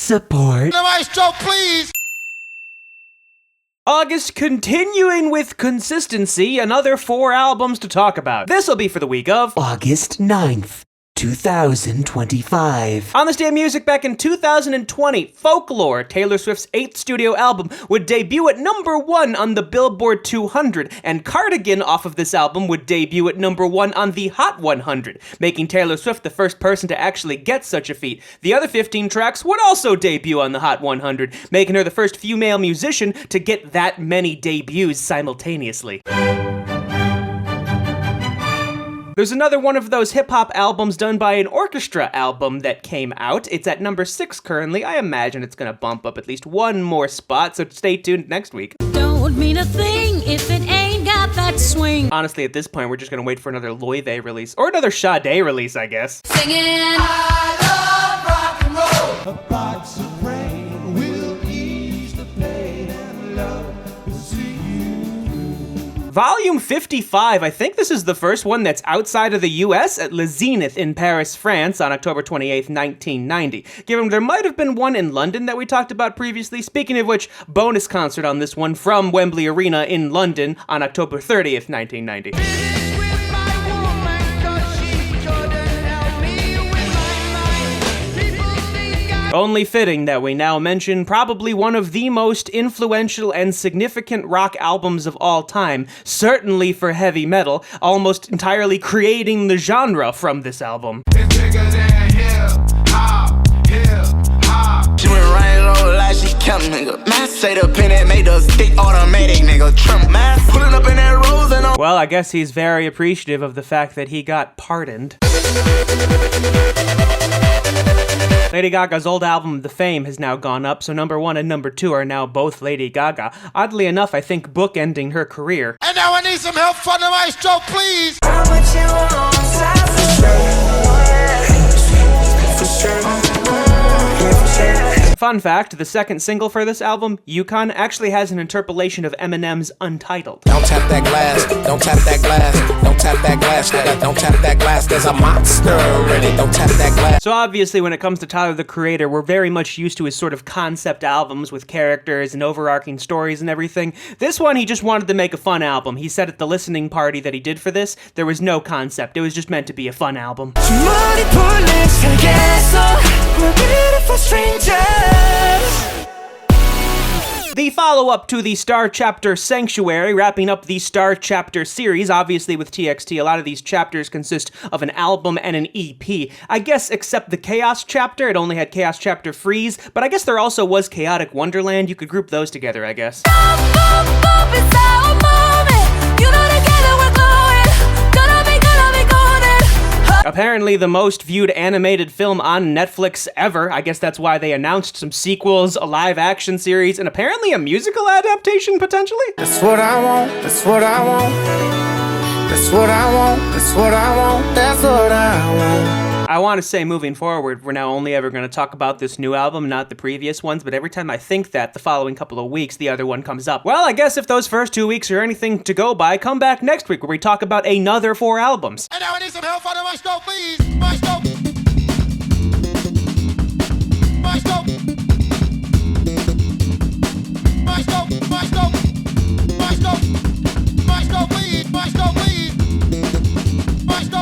support. The maestro, please! August continuing with consistency, another 4 albums to talk about. This'll be for the week of August 9th, 2025. On this day of music back in 2020, Folklore, Taylor Swift's 8th studio album, would debut at #1 on the Billboard 200, and Cardigan off of this album would debut at #1 on the Hot 100, making Taylor Swift the first person to actually get such a feat. The other 15 tracks would also debut on the Hot 100, making her the first female musician to get that many debuts simultaneously. There's another one of those hip-hop albums done by an orchestra album that came out. It's at #6 currently. I imagine it's gonna bump up at least one more spot, so stay tuned next week. Don't mean a thing if it ain't got that swing. Honestly, at this point, we're just gonna wait for another Loewe release, or another Sade release, I guess. Singing. I love rock and roll! A box of rain will ease the pain and love will see you. Volume 55, I think this is the first one that's outside of the US at Le Zenith in Paris, France on October 28th, 1990. Given there might have been one in London that we talked about previously. Speaking of which, bonus concert on this one from Wembley Arena in London on October 30th, 1990. Only fitting that we now mention probably one of the most influential and significant rock albums of all time, certainly for heavy metal, almost entirely creating the genre from this album. It's bigger than hip-hop, hip-hop. She went right over like she counting, nigga. MASA the pen that made the stick automatic, nigga. Trump mask pulling up in that rose and all. Well, I guess he's very appreciative of the fact that he got pardoned. Lady Gaga's old album, The Fame, has now gone up, so #1 and #2 are now both Lady Gaga. Oddly enough, I think bookending her career. And now I need some help from the maestro, please! Fun fact, the second single for this album, Yukon, actually has an interpolation of Eminem's Untitled. Don't tap that glass, don't tap that glass, don't tap that glass, nigga. Don't tap that glass, there's a monster already. Don't tap that glass. So obviously when it comes to Tyler, the Creator, we're very much used to his sort of concept albums with characters and overarching stories and everything. This one, he just wanted to make a fun album. He said at the listening party that he did for this, there was no concept. It was just meant to be a fun album. The follow-up to the Star Chapter Sanctuary, wrapping up the Star Chapter series. Obviously with TXT, a lot of these chapters consist of an album and an EP. I guess except the Chaos Chapter, it only had Chaos Chapter Freeze, but I guess there also was Chaotic Wonderland. You could group those together, I guess. Apparently the most viewed animated film on Netflix ever. I guess that's why they announced some sequels, a live-action series, and apparently a musical adaptation, potentially? That's what I want, that's what I want. That's what I want, that's what I want, that's what I want. I want to say moving forward, we're now only ever going to talk about this new album, not the previous ones, but every time I think that, the following couple of weeks, the other one comes up. Well, I guess if those first 2 weeks are anything to go by, come back next week where we talk about another 4 albums. And now I need some help from the maestro, please!